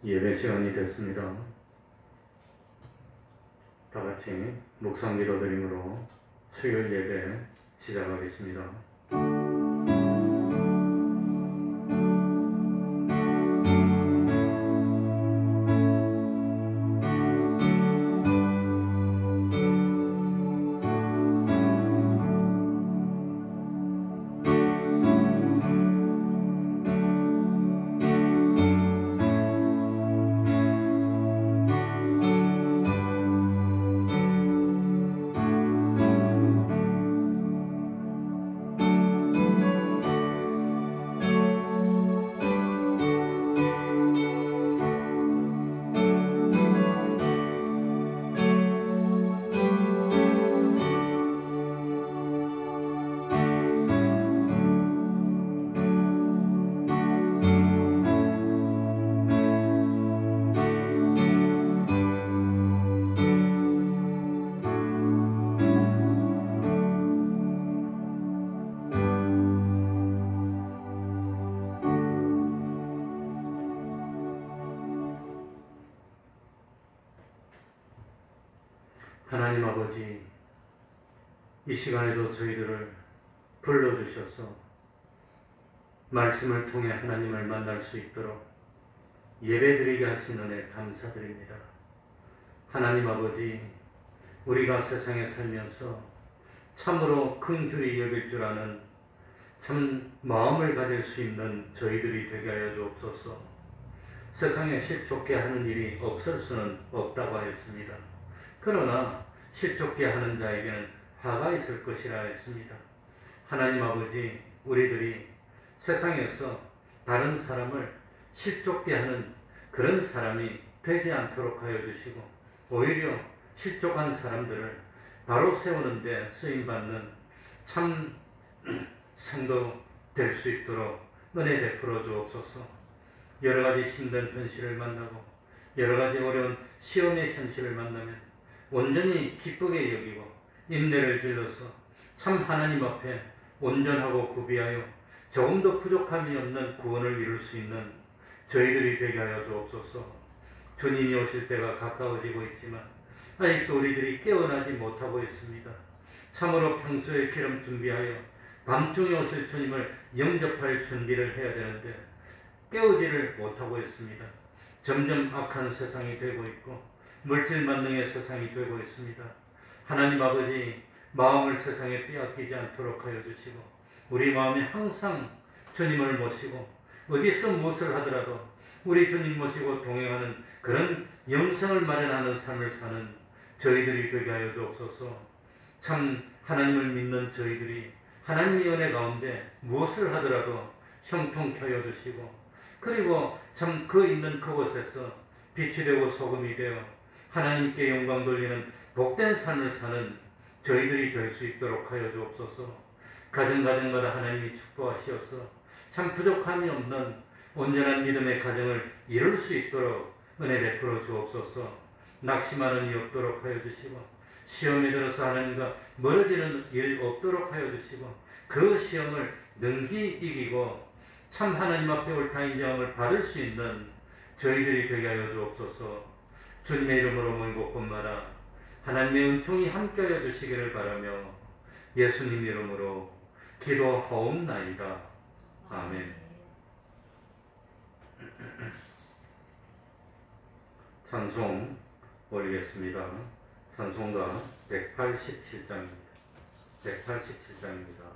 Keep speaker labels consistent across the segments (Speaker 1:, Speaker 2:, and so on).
Speaker 1: 예배 시간이 됐습니다. 다 같이 묵상 기도 드림으로 수요일 예배 시작하겠습니다. 하나님 아버지, 이 시간에도 저희들을 불러주셔서 말씀을 통해 하나님을 만날 수 있도록 예배드리게 하신 은혜 감사드립니다. 하나님 아버지, 우리가 세상에 살면서 참으로 긍휼히 여길 줄 아는 참 마음을 가질 수 있는 저희들이 되게 하여 주옵소서. 세상에 실족게 하는 일이 없을 수는 없다고 하였습니다. 그러나 실족게 하는 자에게는 화가 있을 것이라 했습니다. 하나님 아버지, 우리들이 세상에서 다른 사람을 실족게 하는 그런 사람이 되지 않도록 하여 주시고, 오히려 실족한 사람들을 바로 세우는 데 쓰임받는 참 성도 될 수 있도록 은혜 베풀어 주옵소서. 여러 가지 힘든 현실을 만나고 여러 가지 어려운 시험의 현실을 만나면 온전히 기쁘게 여기고 인내를 길러서 참 하나님 앞에 온전하고 구비하여 조금도 부족함이 없는 구원을 이룰 수 있는 저희들이 되게 하여 주옵소서. 주님이 오실 때가 가까워지고 있지만 아직도 우리들이 깨어나지 못하고 있습니다. 참으로 평소에 기름 준비하여 밤중에 오실 주님을 영접할 준비를 해야 되는데 깨우지를 못하고 있습니다. 점점 악한 세상이 되고 있고 물질 만능의 세상이 되고 있습니다. 하나님 아버지, 마음을 세상에 빼앗기지 않도록 하여 주시고 우리 마음에 항상 주님을 모시고 어디서 무엇을 하더라도 우리 주님 모시고 동행하는 그런 영생을 마련하는 삶을 사는 저희들이 되게 하여 주옵소서. 참 하나님을 믿는 저희들이 하나님의 은혜 가운데 무엇을 하더라도 형통케 하여 주시고, 그리고 참 그 있는 그곳에서 빛이 되고 소금이 되어 하나님께 영광 돌리는 복된 삶을 사는 저희들이 될 수 있도록 하여 주옵소서. 가정가정마다 하나님이 축복하시어서 참 부족함이 없는 온전한 믿음의 가정을 이룰 수 있도록 은혜 베풀어 주옵소서. 낙심하는 일 없도록 하여 주시고 시험에 들어서 하나님과 멀어지는 일 없도록 하여 주시고 그 시험을 능히 이기고 참 하나님 앞에 옳다 인정함을 받을 수 있는 저희들이 되게 하여 주옵소서. 주님의 이름으로 모인 곳마다 하나님의 은총이 함께하여 주시기를 바라며 예수님 이름으로 기도하옵나이다. 아멘. 찬송 올리겠습니다. 찬송가 187장입니다. 187장입니다.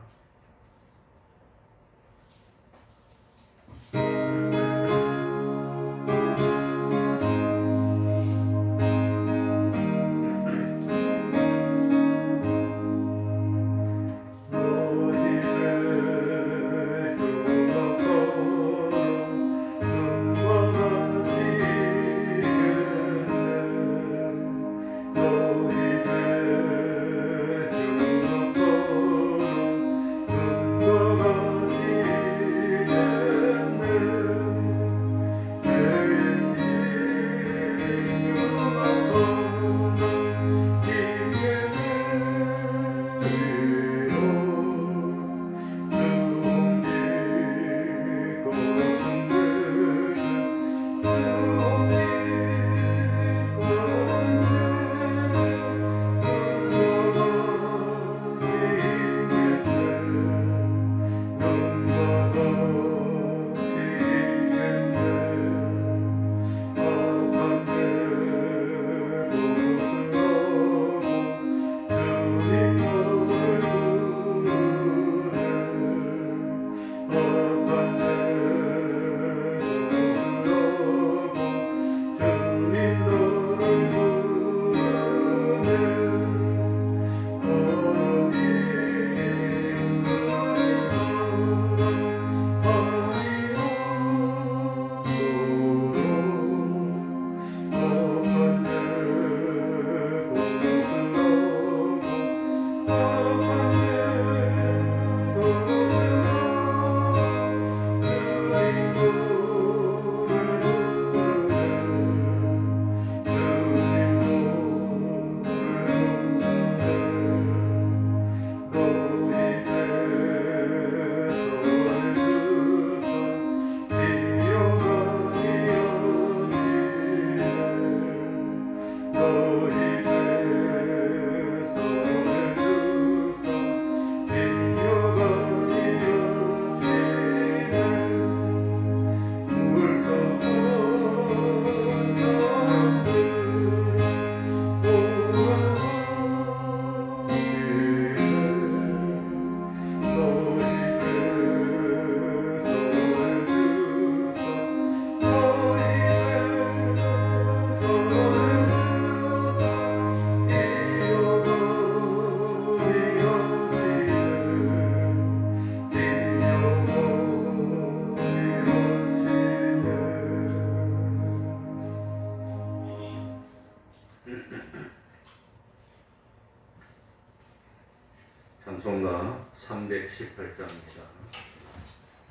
Speaker 1: 찬송가 318장입니다.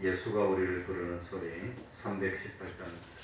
Speaker 1: 예수가 우리를 부르는 소리 318장입니다.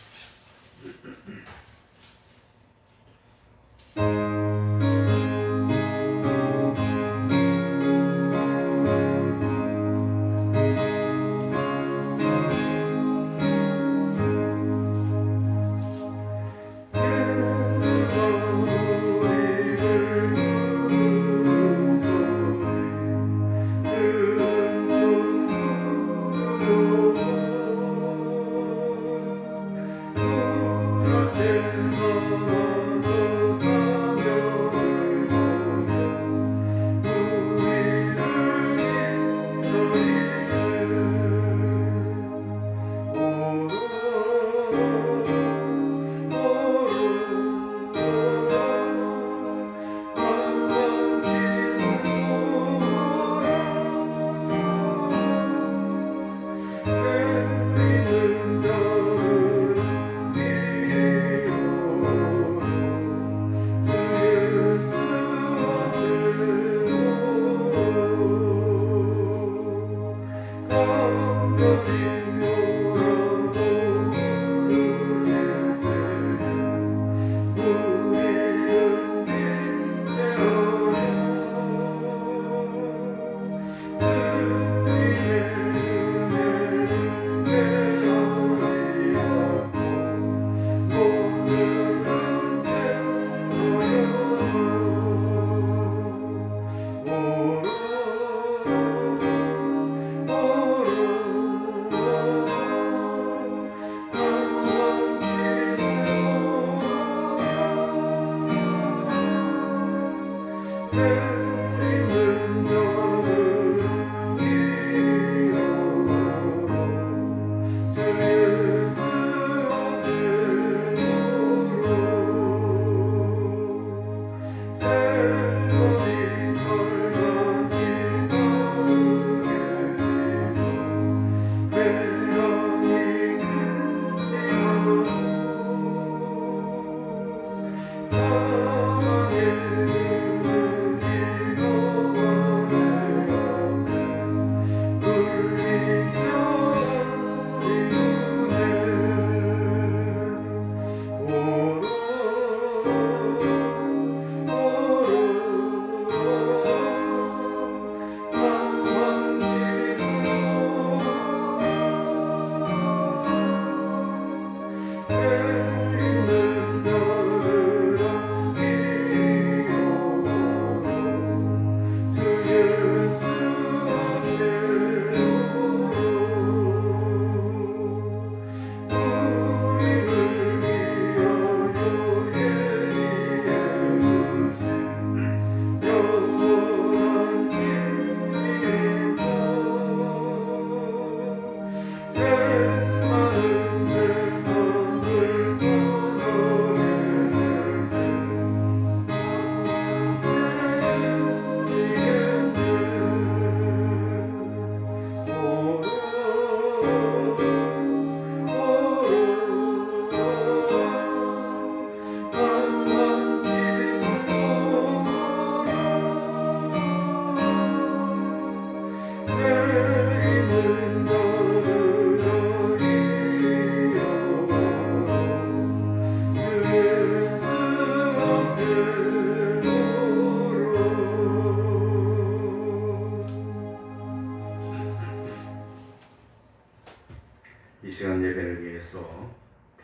Speaker 1: 이 시간 예배를 위해서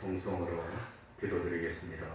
Speaker 1: 통성으로 기도드리겠습니다.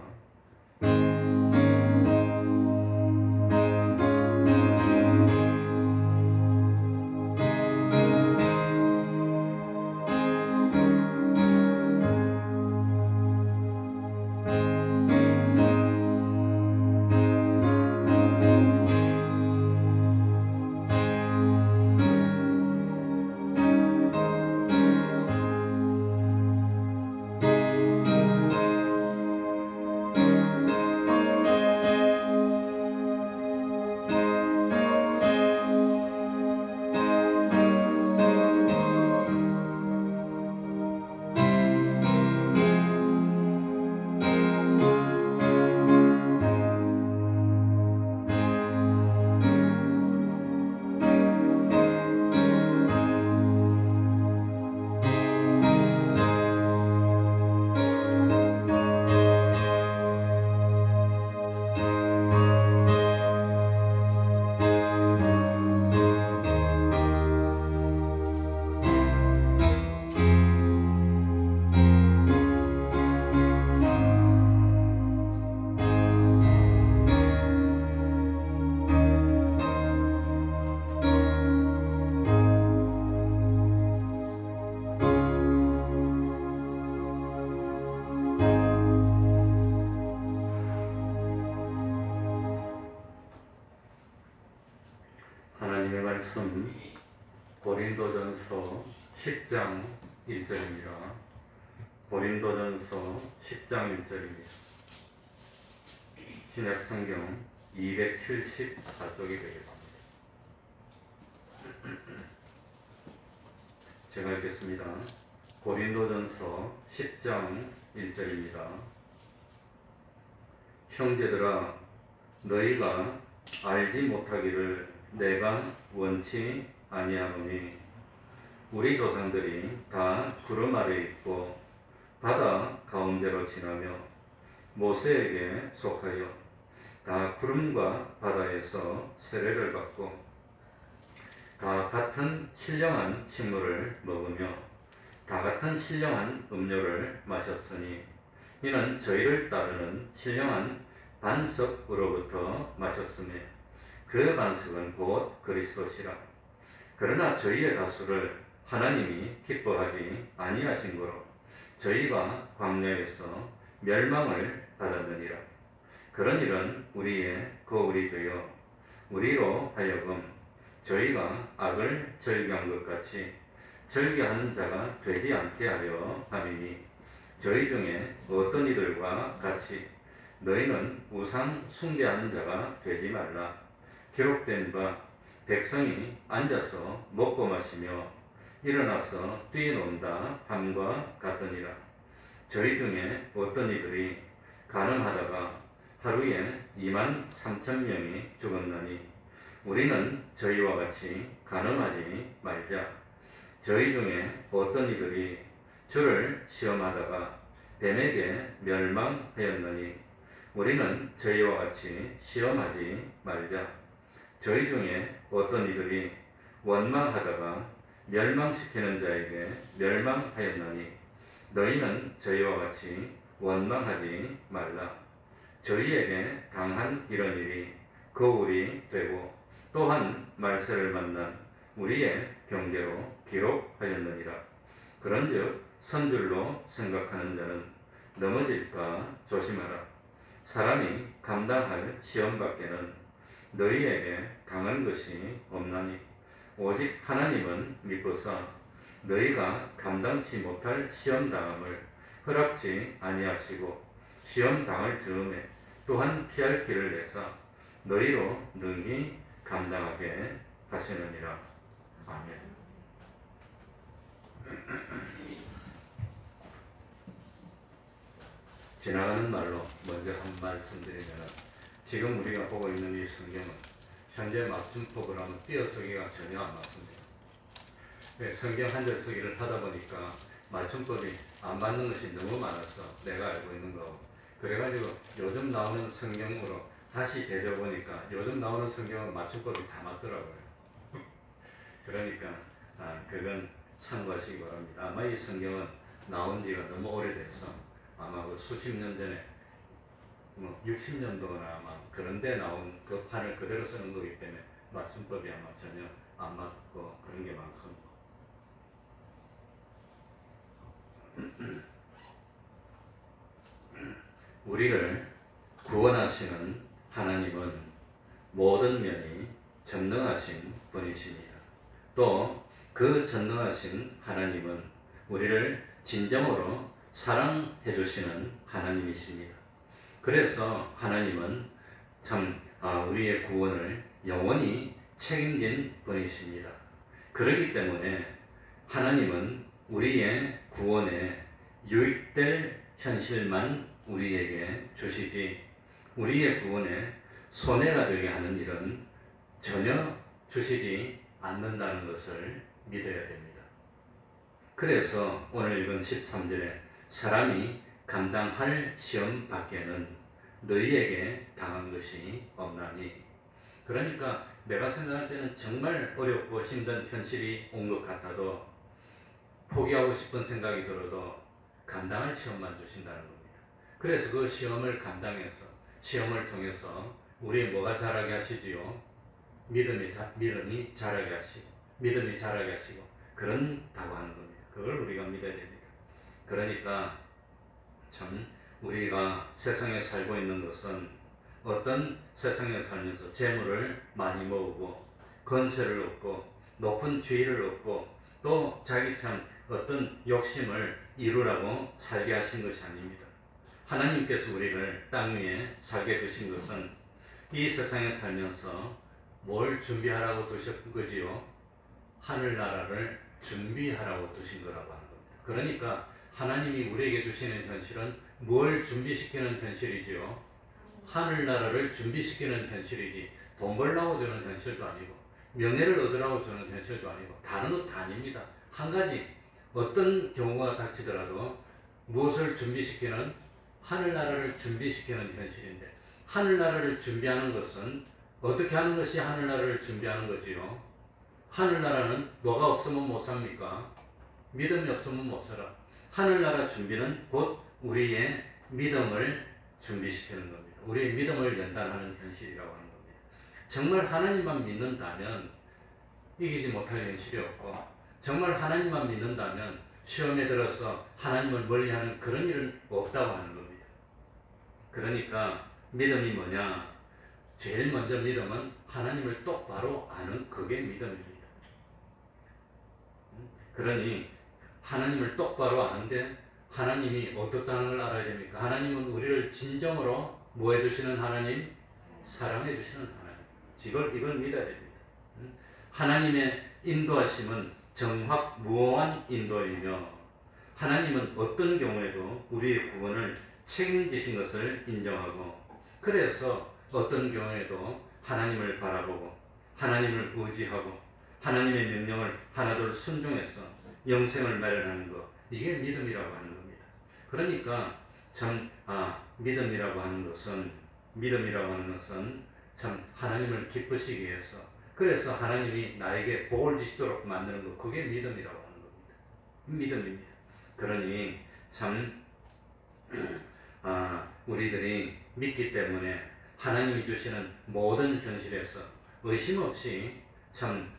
Speaker 1: 말씀 고린도전서 10장 1절입니다. 고린도전서 10장 1절입니다. 신약성경 274쪽이 되겠습니다. 제가 읽겠습니다. 고린도전서 10장 1절입니다. 형제들아, 너희가 알지 못하기를 내가 원치 아니하노니 우리 조상들이 다 구름 아래 있고 바다 가운데로 지나며 모세에게 속하여 다 구름과 바다에서 세례를 받고 다 같은 신령한 식물을 먹으며 다 같은 신령한 음료를 마셨으니 이는 저희를 따르는 신령한 반석으로부터 마셨으며 그 반석은 곧 그리스도시라. 그러나 저희의 다수를 하나님이 기뻐하지 아니하신 거로 저희가 광야에서 멸망을 받았느니라. 그런 일은 우리의 거울이 되어 우리로 하여금 저희가 악을 즐겨한 것 같이 즐겨하는 자가 되지 않게 하려 함이니 저희 중에 어떤 이들과 같이 너희는 우상 숭배하는 자가 되지 말라. 기록된 바 백성이 앉아서 먹고 마시며 일어나서 뛰어논다 함과 같으니라. 저희 중에 어떤 이들이 간음하다가 하루에 23,000명이 죽었나니 우리는 저희와 같이 간음하지 말자. 저희 중에 어떤 이들이 주를 시험하다가 뱀에게 멸망하였나니 우리는 저희와 같이 시험하지 말자. 저희 중에 어떤 이들이 원망하다가 멸망시키는 자에게 멸망하였나니 너희는 저희와 같이 원망하지 말라. 저희에게 당한 이런 일이 거울이 되고 또한 말세를 만난 우리의 경계로 기록하였느니라. 그런즉 선줄로 생각하는 자는 넘어질까 조심하라. 사람이 감당할 시험 밖에는 너희에게 당한 것이 없나니 오직 하나님은 믿고서 너희가 감당치 못할 시험 당함을 허락지 아니하시고 시험 당할 즈음에 또한 피할 길을 내사 너희로 능히 감당하게 하시느니라. 아멘. 지나가는 말로 먼저 한 말씀 드리면 지금 우리가 보고 있는 이 성경은 현재 맞춤법을 하면 띄어쓰기가 전혀 안 맞습니다. 성경 한 절 쓰기를 하다 보니까 맞춤법이 안 맞는 것이 너무 많아서 내가 알고 있는 거고 그래가지고 요즘 나오는 성경으로 다시 되져보니까 요즘 나오는 성경은 맞춤법이 다 맞더라고요. 그러니까 그건 참고하시기 바랍니다. 아마 이 성경은 나온 지가 너무 오래돼서 아마 그 수십 년 전에 60년도나 아마 그런데 나온 그 판을 그대로 쓰는 거기 때문에 맞춤법이 아마 전혀 안 맞고 그런 게 많습니다. 우리를 구원하시는 하나님은 모든 면이 전능하신 분이십니다. 또 그 전능하신 하나님은 우리를 진정으로 사랑해 주시는 하나님이십니다. 그래서 하나님은 참 우리의 구원을 영원히 책임진 분이십니다. 그렇기 때문에 하나님은 우리의 구원에 유익될 현실만 우리에게 주시지 우리의 구원에 손해가 되게 하는 일은 전혀 주시지 않는다는 것을 믿어야 됩니다. 그래서 오늘 읽은 13절에 사람이 감당할 시험 밖에는 너희에게 당한 것이 없나니 그러니까 내가 생각할 때는 정말 어렵고 힘든 현실이 온 것 같아도 포기하고 싶은 생각이 들어도 감당할 시험만 주신다는 겁니다. 그래서 그 시험을 감당해서 시험을 통해서 우리 뭐가 자라게 하시지요? 믿음이 자라게 하시고 믿음이 자라게 하시고 그런다고 하는 겁니다. 그걸 우리가 믿어야 됩니다. 그러니까 참 우리가 세상에 살고 있는 것은 어떤 세상에 살면서 재물을 많이 모으고 건설을 얻고 높은 지위를 얻고 또 자기 참 어떤 욕심을 이루라고 살게 하신 것이 아닙니다. 하나님께서 우리를 땅 위에 살게 두신 것은 이 세상에 살면서 뭘 준비하라고 두신 거지요? 하늘나라를 준비하라고 두신 거라고 하는 겁니다. 그러니까 하나님이 우리에게 주시는 현실은 뭘 준비시키는 현실이지요? 하늘나라를 준비시키는 현실이지 돈 벌라고 주는 현실도 아니고 명예를 얻으라고 주는 현실도 아니고 다른 것 다 아닙니다. 한 가지 어떤 경우가 닥치더라도 무엇을 준비시키는 하늘나라를 준비시키는 현실인데 하늘나라를 준비하는 것은 어떻게 하는 것이 하늘나라를 준비하는 거지요? 하늘나라는 뭐가 없으면 못 삽니까? 믿음이 없으면 못 살아. 하늘나라 준비는 곧 우리의 믿음을 준비시키는 겁니다. 우리의 믿음을 연단하는 현실이라고 하는 겁니다. 정말 하나님만 믿는다면 이기지 못할 현실이 없고 정말 하나님만 믿는다면 시험에 들어서 하나님을 멀리하는 그런 일은 없다고 하는 겁니다. 그러니까 믿음이 뭐냐? 제일 먼저 믿음은 하나님을 똑바로 아는 그게 믿음입니다. 그러니 하나님을 똑바로 아는데 하나님이 어떻다는 걸 알아야 됩니까? 하나님은 우리를 진정으로 뭐 해주시는 하나님? 사랑해 주시는 하나님. 이걸 믿어야 됩니다. 하나님의 인도하심은 정확무오한 인도이며 하나님은 어떤 경우에도 우리의 구원을 책임지신 것을 인정하고 그래서 어떤 경우에도 하나님을 바라보고 하나님을 의지하고 하나님의 명령을 하나둘 순종해서 영생을 마련하는 것 이게 믿음이라고 하는 겁니다. 그러니까 참 믿음이라고 하는 것은 참 하나님을 기쁘시기 위해서 그래서 하나님이 나에게 복을 주시도록 만드는 것 그게 믿음이라고 하는 겁니다. 믿음입니다. 그러니 참 우리들이 믿기 때문에 하나님이 주시는 모든 현실에서 의심 없이 참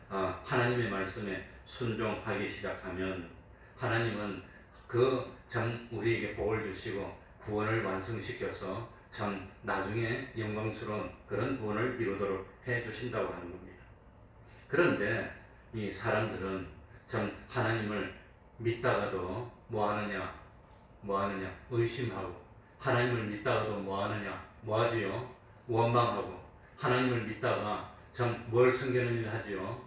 Speaker 1: 하나님의 말씀에 순종하기 시작하면 하나님은 그 참 우리에게 복을 주시고 구원을 완성시켜서 참 나중에 영광스러운 그런 구원을 이루도록 해 주신다고 하는 겁니다. 그런데 이 사람들은 참 하나님을 믿다가도 뭐 하느냐 의심하고 하나님을 믿다가도 뭐 하느냐 뭐 하지요? 원망하고 하나님을 믿다가 참 뭘 섬기는 일을 하지요?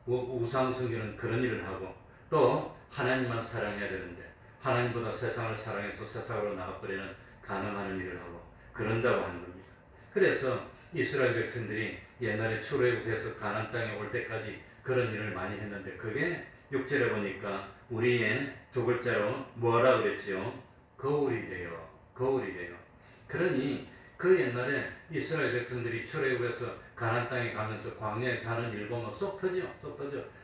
Speaker 1: 우상 섬기는 그런 일을 하고 또 하나님만 사랑해야 되는데 하나님보다 세상을 사랑해서 세상으로 나가버리는 가늠하는 일을 하고 그런다고 하는 겁니다. 그래서 이스라엘 백성들이 옛날에 출애굽해서 가나안 땅에 올 때까지 그런 일을 많이 했는데 그게 6절에 보니까 우리의 두 글자로 뭐라 그랬지요? 거울이 돼요. 그러니 그 옛날에 이스라엘 백성들이 출애굽해서 가나안 땅에 가면서 광야에서 하는 일 보면 쏙 터져.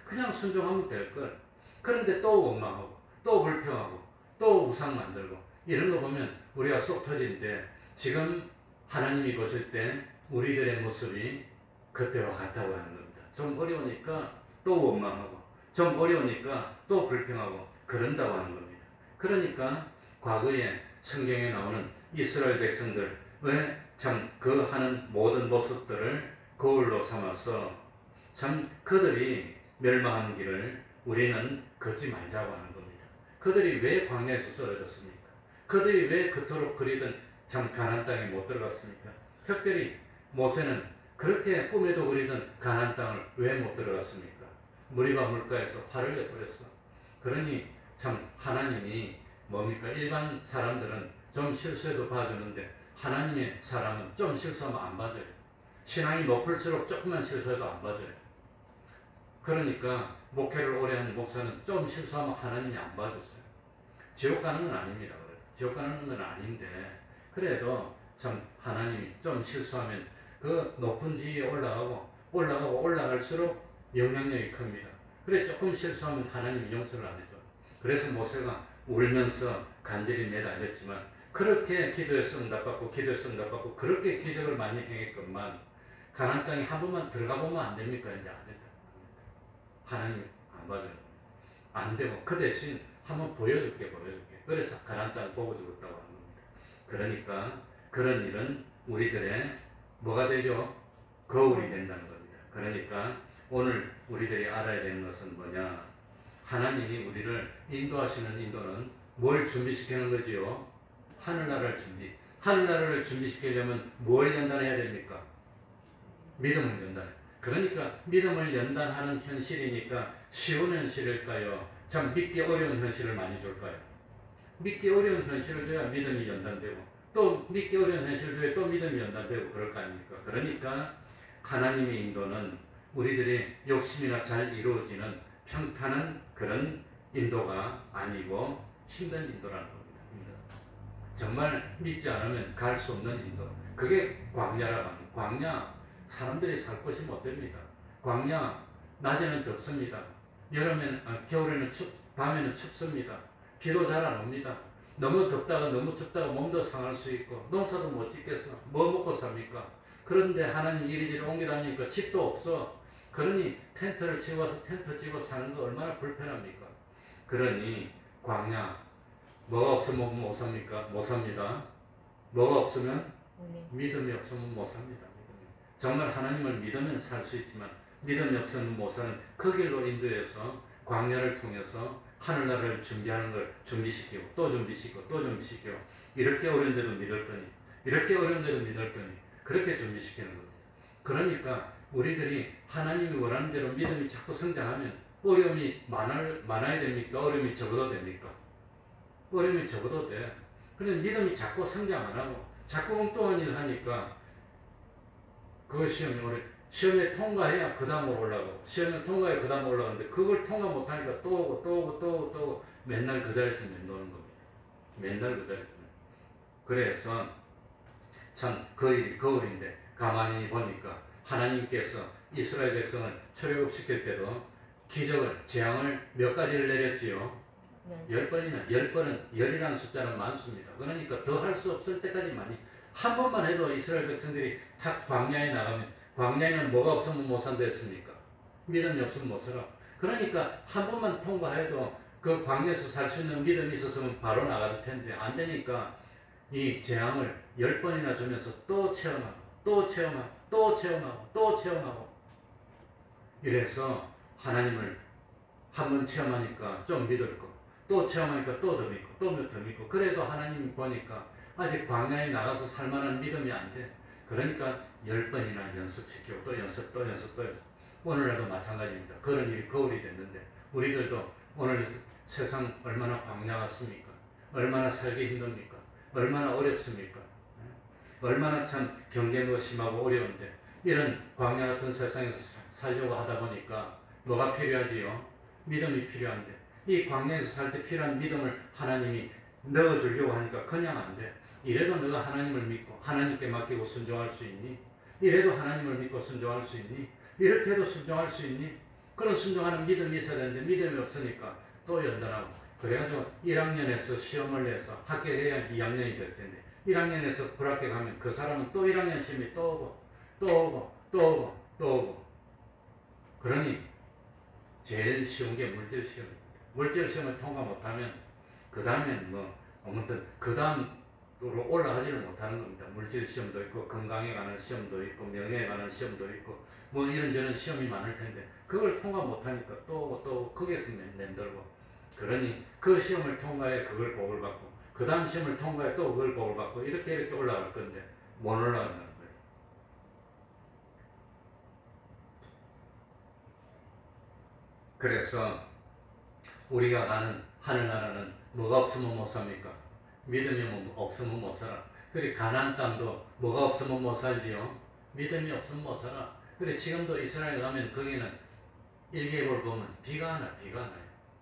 Speaker 1: 그냥 순종하면 될 걸. 그런데 또 원망하고 또 불평하고 또 우상 만들고 이런 거 보면 우리가 쏙 터지는데 지금 하나님이 보실 때 우리들의 모습이 그때와 같다고 하는 겁니다. 좀 어려우니까 또 원망하고 좀 어려우니까 또 불평하고 그런다고 하는 겁니다. 그러니까 과거에 성경에 나오는 이스라엘 백성들 왜 참 그 하는 모든 모습들을 거울로 삼아서 참 그들이 멸망하는 길을 우리는 걷지 말자고 하는 겁니다. 그들이 왜 광야에서 쓰러졌습니까? 그들이 왜 그토록 그리던 참 가나안 땅에 못 들어갔습니까? 특별히 모세는 그렇게 꿈에도 그리던 가나안 땅을 왜 못 들어갔습니까? 무리바 물가에서 화를 내버렸어. 그러니 참 하나님이 뭡니까? 일반 사람들은 좀 실수해도 봐주는데 하나님의 사람은 좀 실수하면 안 봐줘요. 신앙이 높을수록 조금만 실수해도 안 봐줘요. 그러니까 목회를 오래 한 목사는 좀 실수하면 하나님이 안 봐줬어요. 지옥 가는 건 아닙니다. 지옥 가는 건 아닌데 그래도 참 하나님이 좀 실수하면 그 높은 지위에 올라갈수록 영향력이 큽니다. 그래 조금 실수하면 하나님이 용서를 안 해줘. 그래서 모세가 울면서 간절히 매달렸지만 그렇게 기도해서 응답받고 그렇게 기적을 많이 행했건만 가나안 땅에 한 번만 들어가 보면 안 됩니까? 이제 안 된다. 하나님 안 봐줘요. 안 되고 그 대신 한번 보여줄게. 그래서 가나안 땅 보고 죽었다고 하는 겁니다. 그러니까 그런 일은 우리들의 뭐가 되죠? 거울이 된다는 겁니다. 그러니까 오늘 우리들이 알아야 되는 것은 뭐냐? 하나님이 우리를 인도하시는 인도는 뭘 준비시키는 거지요? 하늘나라를 준비. 하늘나라를 준비시키려면 뭘 연단해야 됩니까? 믿음을 연단. 그러니까 믿음을 연단하는 현실이니까 쉬운 현실일까요? 참 믿기 어려운 현실을 많이 줄까요? 믿기 어려운 현실을 줘야 믿음이 연단되고, 또 믿기 어려운 현실을 줘야 또 믿음이 연단되고 그럴 거 아닙니까? 그러니까 하나님의 인도는 우리들의 욕심이나 잘 이루어지는 평탄한 그런 인도가 아니고 힘든 인도라는 겁니다. 정말 믿지 않으면 갈 수 없는 인도. 그게 광야라고 하는. 광야, 사람들이 살 곳이 못 됩니다. 광야, 낮에는 덥습니다. 겨울에는 밤에는 춥습니다. 비도 잘 안 옵니다. 너무 덥다가 너무 춥다가 몸도 상할 수 있고, 농사도 못 짓겠어. 뭐 먹고 삽니까? 그런데 하나님 이리저리 옮겨 다니니까 집도 없어. 그러니 텐트를 치워서 텐트 치고 사는 거 얼마나 불편합니까? 그러니 광야, 뭐가 없으면 못 삽니까? 못 삽니다. 뭐가 없으면? 믿음이 없으면 못 삽니다. 정말 하나님을 믿으면 살 수 있지만 믿음이 없으면 못 사는 그 길로 인도해서 광야를 통해서 하늘나라를 준비하는 걸 준비시키고 또 준비시키고 또 준비시키고, 이렇게 어려운데도 믿을 거니, 이렇게 어려운데도 믿을 거니, 그렇게 준비시키는 겁니다. 그러니까 우리들이 하나님이 원하는 대로 믿음이 자꾸 성장하면 어려움이 많아야 됩니까? 어려움이 적어도 됩니까? 어려움이 적어도 돼. 그런데 믿음이 자꾸 성장 안 하고 자꾸 엉뚱한 일을 하니까 그 시험에 통과해야 그 다음으로 올라가고, 시험을 통과해야 그 다음으로 올라가는데 그걸 통과 못하니까 또 오고 또 오고 또 오고 또 오고 맨날 그 자리에서 맴도는 겁니다. 맨날 그 자리에서. 그래서 참 거울인데 가만히 보니까 하나님께서 이스라엘 백성을 출애굽시킬 때도 기적을, 재앙을 몇 가지를 내렸지요? 10번이나. 10번은, 10이라는 숫자는 많습니다. 그러니까 더 할 수 없을 때까지 많이. 한 번만 해도 이스라엘 백성들이 다 광야에 나가면, 광야에는 뭐가 없으면 못 산다 했습니까? 믿음이 없으면 못 살아. 그러니까 한 번만 통과해도 그 광야에서 살 수 있는 믿음이 있었으면 바로 나갈 텐데 안 되니까 이 재앙을 10번이나 주면서 또 체험하고 또 체험하고 또 체험하고 또 체험하고, 이래서 하나님을 한 번 체험하니까 좀 믿을 거, 또 체험하니까 또 더 믿고 또 더 믿고, 그래도 하나님이 보니까 아직 광야에 나가서 살만한 믿음이 안 돼. 그러니까 10번이나 연습시키고 또 연습 또 연습 또 연습. 오늘날도 마찬가지입니다. 그런 일이 거울이 됐는데 우리들도 오늘 세상 얼마나 광야 같습니까? 얼마나 살기 힘듭니까? 얼마나 어렵습니까? 얼마나 참 경쟁도 심하고 어려운데 이런 광야 같은 세상에서 살려고 하다 보니까 뭐가 필요하지요? 믿음이 필요한데 이 광야에서 살 때 필요한 믿음을 하나님이 넣어주려고 하니까 그냥 안 돼. 이래도 너가 하나님을 믿고 하나님께 맡기고 순종할 수 있니? 이래도 하나님을 믿고 순종할 수 있니? 이렇게 해도 순종할 수 있니? 그런 순종하는 믿음이 있어야 되는데 믿음이 없으니까 또 연단하고, 그래가지고 1학년에서 시험을 내서 합격해야 2학년이 될 텐데 1학년에서 불합격하면 그 사람은 또 1학년 시험이 또 오고 또 오고 또 오고 또 오고. 그러니 제일 쉬운 게 물질 시험입니다. 물질 시험을 통과 못하면 그 다음엔 아무튼 그 다음으로 올라가지를 못하는 겁니다. 물질 시험도 있고 건강에 관한 시험도 있고 명예에 관한 시험도 있고 이런저런 시험이 많을 텐데 그걸 통과 못하니까 또 거기에서 맴돌고, 그러니 그 시험을 통과해 그걸 복을 받고 그 다음 시험을 통과해 또 그걸 복을 받고 이렇게 올라갈 건데 못 올라간다는 거예요. 그래서 우리가 가는 하늘나라는 뭐가 없으면 못 삽니까? 믿음이 없으면 못 살아. 그래 가나안 땅도 뭐가 없으면 못 살지요? 믿음이 없으면 못 살아. 그래 지금도 이스라엘 가면 거기는 일기예보를 보면 비가 나요.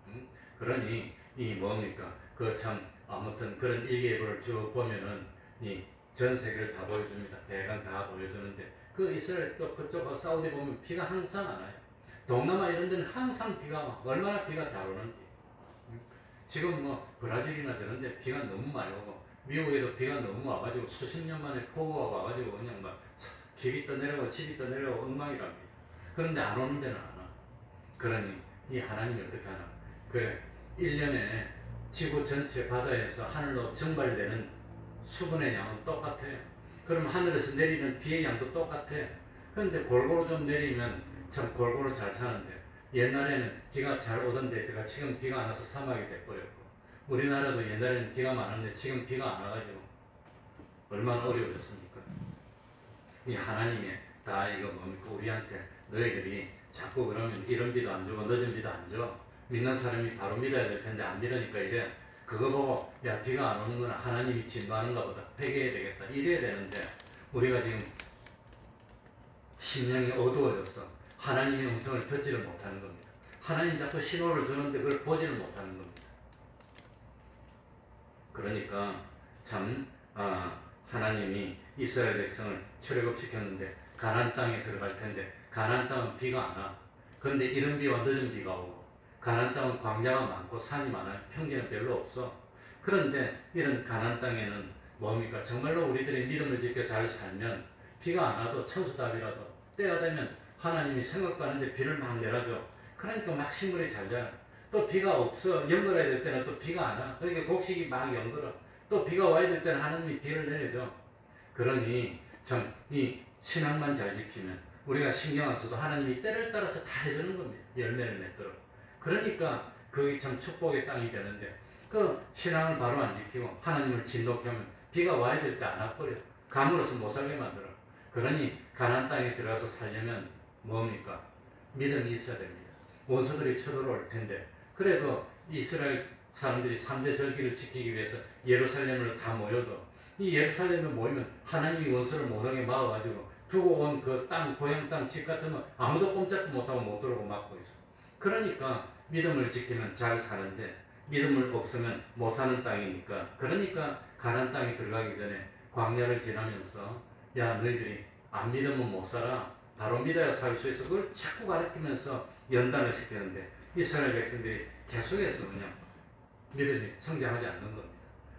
Speaker 1: 응? 그러니 이 뭡니까? 그 참 아무튼 그런 일기예보를 쭉 보면은 이 전 세계를 다 보여줍니다. 대강 다 보여주는데 그 이스라엘 또 그쪽 사우디 보면 비가 항상 안 와요. 동남아 이런 데는 항상 비가 와. 얼마나 비가 잘 오는지. 지금 브라질이나 저런데 비가 너무 많이 오고 미국에도 비가 너무 와가지고 수십 년 만에 폭우가 와가지고 그냥 막 길이 떠내려고 집이 떠내려고 엉망이랍니다. 그런데 안 오는 데는 안 와. 그러니 이 하나님이 어떻게 하나? 그 1년에 지구 전체 바다에서 하늘로 증발되는 수분의 양은 똑같아요. 그럼 하늘에서 내리는 비의 양도 똑같아. 그런데 골고루 좀 내리면 참 골고루 잘 사는데, 옛날에는 비가 잘 오던데 제가 지금 비가 안 와서 사막이 돼버렸고, 우리나라도 옛날에는 비가 많았는데 지금 비가 안 와가지고 얼마나 어려워졌습니까? 이 하나님의 다 이거 뭡니까? 우리한테 너희들이 자꾸 그러면 이런 비도 안 주고 늦은 비도 안 줘. 믿는 사람이 바로 믿어야 될 텐데 안 믿으니까 이래. 그거 보고 야 비가 안 오는 건 하나님이 진노하는가 보다. 회개해야 되겠다. 이래야 되는데 우리가 지금 심령이 어두워졌어. 하나님의 음성을 듣지를 못하는 겁니다. 하나님 자꾸 신호를 주는데 그걸 보지를 못하는 겁니다. 그러니까 참 하나님이 이스라엘 백성을 출애굽시켰는데 가나안 땅에 들어갈 텐데 가나안 땅은 비가 안 와. 그런데 이른 비와 늦은 비가 오고 가나안 땅은 광야가 많고 산이 많아요. 평지는 별로 없어. 그런데 이런 가나안 땅에는 뭡니까? 정말로 우리들이 믿음을 지켜 잘 살면 비가 안 와도 천수답이라도 때가 되면 하나님이 생각도 하는데 비를 막 내려줘. 그러니까 막 식물이 잘 자라. 또 비가 없어. 연거해야 될 때는 또 비가 안 와. 그러니까 곡식이 막 연거려. 또 비가 와야 될 때는 하나님이 비를 내려줘. 그러니 참 이 신앙만 잘 지키면 우리가 신경 안 써도 하나님이 때를 따라서 다 해주는 겁니다. 열매를 맺도록. 그러니까 그게 참 축복의 땅이 되는데 그 신앙을 바로 안 지키고 하나님을 진노케 하면 비가 와야 될 때 안 와버려. 감으로서 못 살게 만들어. 그러니 가나안 땅에 들어가서 살려면 뭡니까? 믿음이 있어야 됩니다. 원수들이 쳐들어올 텐데 그래도 이스라엘 사람들이 3대 절기를 지키기 위해서 예루살렘으로 다 모여도 이 예루살렘에 모이면 하나님이 원수를 못 오게 막아가지고 두고 온 그 땅, 고향 땅, 집 같은 거 아무도 꼼짝도 못하고 못 들어오고 막고 있어. 그러니까 믿음을 지키면 잘 사는데 믿음을 없으면 못 사는 땅이니까 그러니까 가나안 땅에 들어가기 전에 광야를 지나면서 야 너희들이 안 믿으면 못 살아. 바로 믿어야 살 수 있어. 그걸 자꾸 가르치면서 연단을 시키는데 이스라엘 백성들이 계속해서 그냥 믿음이 성장하지 않는 겁니다.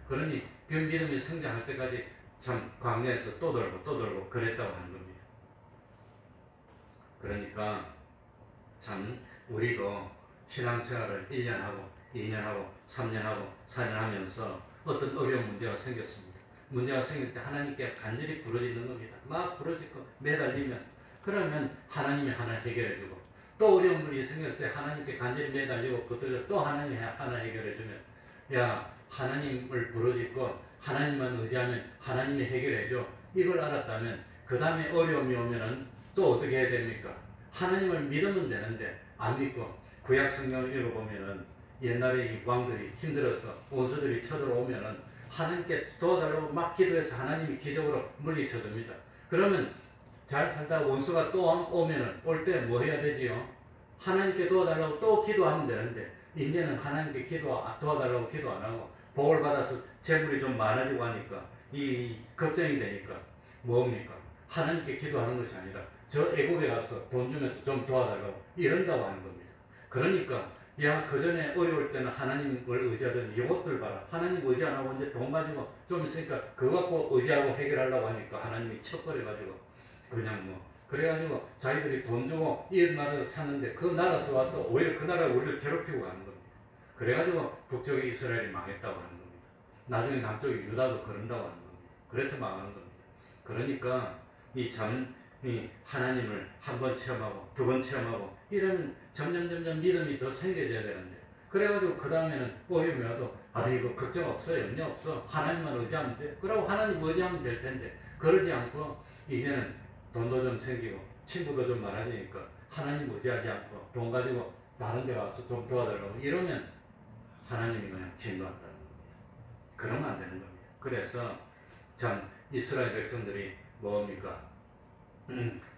Speaker 1: 그러니 그 믿음이 성장할 때까지 참 광야에서 또 돌고 그랬다고 하는 겁니다. 그러니까 참 우리도 신앙생활을 1년 하고 2년 하고 3년 하고 4년 하면서 어떤 어려운 문제가 생겼습니다. 문제가 생길 때 하나님께 간절히 부르짖는 겁니다. 막 부르짖고 매달리면 그러면 하나님이 하나 해결해주고 또 어려운 일이 생길 때 하나님께 간절히 매달리고 붙들려 또 하나님이 하나 해결해주면 야 하나님을 부르짖고 하나님만 의지하면 하나님이 해결해줘. 이걸 알았다면 그 다음에 어려움이 오면은 또 어떻게 해야 됩니까? 하나님을 믿으면 되는데 안 믿고 구약 성경을 읽어보면은 옛날에 이 왕들이 힘들어서 원수들이 쳐들어오면은 하나님께 도와달라고 막 기도해서 하나님이 기적으로 물리쳐줍니다. 그러면 잘 살다가 원수가 또 오면은 올 때 뭐 해야 되지요? 하나님께 도와달라고 또 기도하면 되는데 이제는 하나님께 도와달라고 기도 안 하고 복을 받아서 재물이 좀 많아지고 하니까 이 걱정이 되니까 뭡니까? 하나님께 기도하는 것이 아니라 저 애굽에 가서 돈 주면서 좀 도와달라고 이런다고 하는 겁니다. 그러니까 야 그 전에 어려울 때는 하나님을 의지하던 이것들 봐라. 하나님 의지 안 하고 이제 돈 가지고 좀 있으니까 그거 갖고 의지하고 해결하려고 하니까 하나님이 척거려가지고 그냥 뭐 그래가지고 자기들이 돈 주고 이 나라에서 사는데 그 나라에서 와서 오히려 그 나라가 우리를 괴롭히고 가는 겁니다. 그래가지고 북쪽의 이스라엘이 망했다고 하는 겁니다. 나중에 남쪽의 유다도 그런다고 하는 겁니다. 그래서 망하는 겁니다. 그러니까 이 하나님을 한 번 체험하고 두 번 체험하고 이러면 점점 믿음이 더 생겨져야 되는데 그래가지고 그 다음에는 어려움이 와도 이거 걱정 없어 염려 없어 하나님만 의지하면 돼. 그러고 하나님 의지하면 될 텐데 그러지 않고 이제는 돈도 좀 생기고 친구도 좀 많아지니까 하나님 의지하지 않고 돈 가지고 다른 데 가서 좀 도와달라고 이러면 하나님이 그냥 진노한다는 겁니다. 그러면 안 되는 겁니다. 그래서 참 이스라엘 백성들이 뭡니까?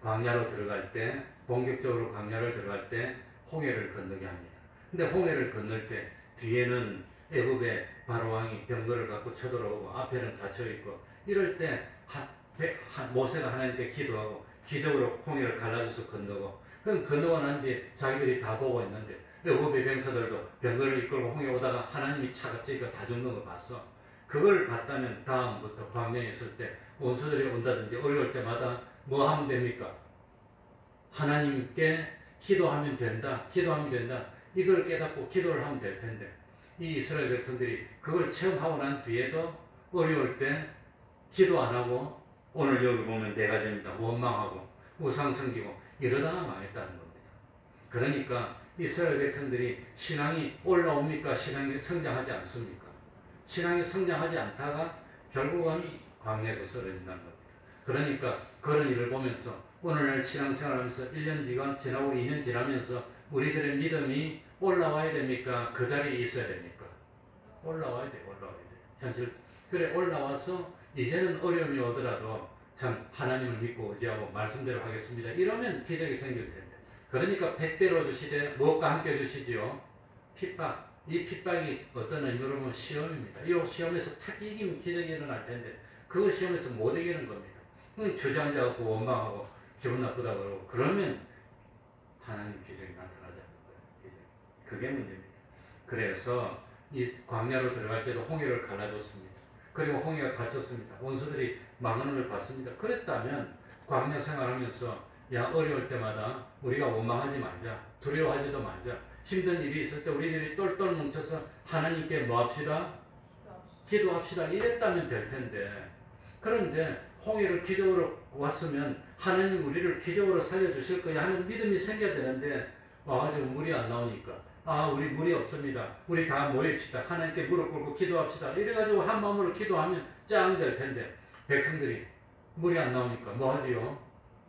Speaker 1: 광야로 들어갈 때 본격적으로 광야를 들어갈 때 홍해를 건너게 합니다. 근데 홍해를 건널 때 뒤에는 애굽의 바로왕이 병거를 갖고 쳐들어오고 앞에는 닫혀있고 이럴 때 모세가 하나님께 기도하고 기적으로 홍해를 갈라줘서 건너고 그럼 건너고 난 뒤에 자기들이 다 보고 있는데 애굽의 병사들도 병거를 이끌고 홍해 오다가 하나님이 차갑게 다 죽는 거 봤어. 그걸 봤다면 다음부터 광야에 있을 때 원수들이 온다든지 어려울 때마다 뭐 하면 됩니까? 하나님께 기도하면 된다. 이걸 깨닫고 기도를 하면 될 텐데 이 이스라엘 백성들이 그걸 체험하고 난 뒤에도 어려울 때 기도 안 하고 오늘 여기 보면 네 가지입니다. 원망하고 우상 섬기고 이러다가 망했다는 겁니다. 그러니까 이스라엘 백성들이 신앙이 올라옵니까? 신앙이 성장하지 않습니까? 신앙이 성장하지 않다가 결국은 광야에서 쓰러진다는 겁니다. 그러니까 그런 일을 보면서 오늘날 신앙생활하면서 1년 기간 지나고 2년 지나면서 우리들의 믿음이 올라와야 됩니까? 그 자리에 있어야 됩니까? 올라와야 돼. 현실. 그래, 올라와서 이제는 어려움이 오더라도 참 하나님을 믿고 의지하고 말씀대로 하겠습니다. 이러면 기적이 생길 텐데. 그러니까 100배로 주시되 무엇과 함께 주시지요? 핍박. 이 핍박이 어떤 의미로 보면 시험입니다. 이 시험에서 탁 이기면 기적이 일어날 텐데 그 시험에서 못 이기는 겁니다. 주저앉아갖고 원망하고 기분 나쁘다고 그러고 그러면 하나님 기적이 나타나지 않는 거예요. 기적. 그게 문제입니다. 그래서 이 광야로 들어갈 때도 홍해를 갈라줬습니다. 그리고 홍해가 닫혔습니다. 원수들이 망하는 봤습니다. 그랬다면 광야 생활하면서 야 어려울 때마다 우리가 원망하지 말자. 두려워하지도 말자. 힘든 일이 있을 때 우리들이 똘똘 뭉쳐서 하나님께 뭐 합시다? 기도합시다. 이랬다면 될 텐데 그런데 홍해를 기적으로 왔으면 하나님 우리를 기적으로 살려주실 거야 하는 믿음이 생겨야 되는데 와가지고 물이 안 나오니까 우리 물이 없습니다. 우리 다 모입시다. 하나님께 무릎 꿇고 기도합시다. 이래가지고 한 마음으로 기도하면 짱 될 텐데 백성들이 물이 안 나오니까 뭐 하지요?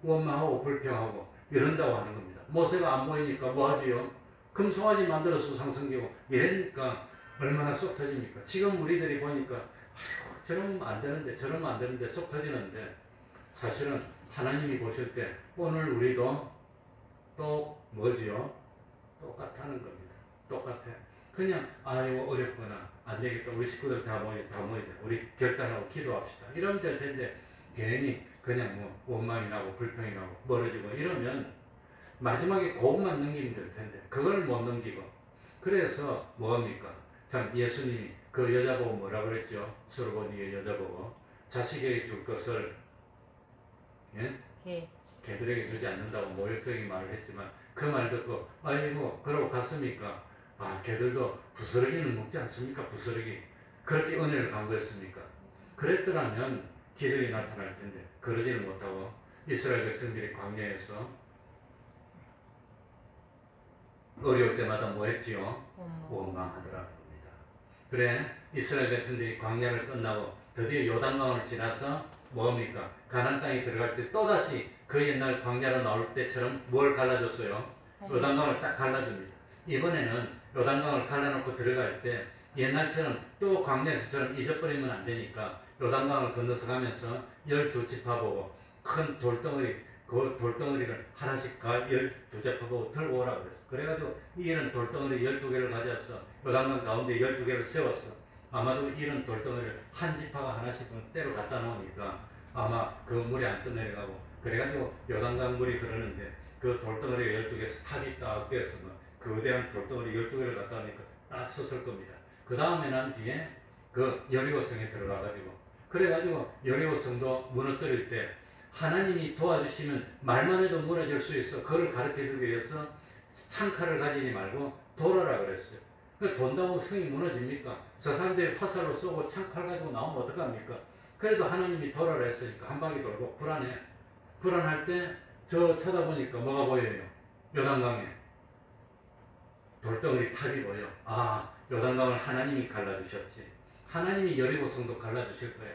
Speaker 1: 원망하고 불평하고 이런다고 하는 겁니다. 모세가 안 보이니까 뭐 하지요? 금송아지 만들어서 상성기고 이러니까 얼마나 속 터집니까? 지금 우리들이 보니까 아이고 저러면 안 되는데 저러면 안 되는데 속 터지는데 사실은 하나님이 보실 때 오늘 우리도 또 뭐지요? 똑같다는 겁니다. 똑같아. 그냥 이거 어렵거나 안 되겠다. 우리 식구들 다 모이자. 우리 결단하고 기도합시다. 이러면 될 텐데 괜히 그냥 뭐 원망이 나고 불평이 나고 멀어지고 이러면 마지막에 그것만 넘기면 될 텐데 그걸 못 넘기고 그래서 뭐합니까? 참 예수님이 그 여자 보고 뭐라 그랬죠? 수르보니의 여자 보고 자식에게 줄 것을 개들에게 주지 않는다고 모욕적인 말을 했지만 그 말 듣고 아이고 그러고 갔습니까? 개들도 부스러기는 먹지 않습니까? 부스러기 그렇게 은혜를 간구했습니까? 그랬더라면 기적이 나타날 텐데 그러지는 못하고 이스라엘 백성들이 광야에서 어려울 때마다 뭐 했지요? 원망하더라는 겁니다. 그래 이스라엘 백성들이 광야를 끝나고 드디어 요단강을 지나서 뭡니까? 가나안 땅에 들어갈 때 또다시 그 옛날 광야로 나올 때처럼 뭘 갈라줬어요? 요단강을 딱 갈라줍니다. 이번에는 요단강을 갈라놓고 들어갈 때 옛날처럼 또 광야에서처럼 잊어버리면 안 되니까 요단강을 건너서 가면서 12지파 보고 큰 돌덩어리 그 돌덩어리를 하나씩 12지파 보고 들고 오라고 그랬어. 그래가지고 이런 돌덩어리 12개를 가져와서 요단강 가운데 12개를 세웠어. 아마도 이런 돌덩어리를 한 지파가 하나씩 때로 갖다 놓으니까 아마 그 물이 안 떠내려가고 그래가지고 요단강 물이 흐르는데 그 돌덩어리가 12개에서 탑이 딱 떼어서 거대한 돌덩어리 12개를 갖다 놓으니까 딱 섰을 겁니다. 그 다음에 난 뒤에 그 여리고성에 들어가가지고 그래가지고 여리고성도 무너뜨릴 때 하나님이 도와주시면 말만 해도 무너질 수 있어. 그걸 가르쳐주기 위해서 창칼을 가지지 말고 돌아라 그랬어요. 돈다고 성이 무너집니까? 저 사람들이 화살로 쏘고 창칼 가지고 나오면 어떡합니까? 그래도 하나님이 돌아라 했으니까 한 바퀴 돌고 불안해. 불안할 때 저 쳐다보니까 뭐가 보여요? 요단강에 돌덩어리 탑이 보여. 요단강을 하나님이 갈라주셨지. 하나님이 여리고성도 갈라주실 거야.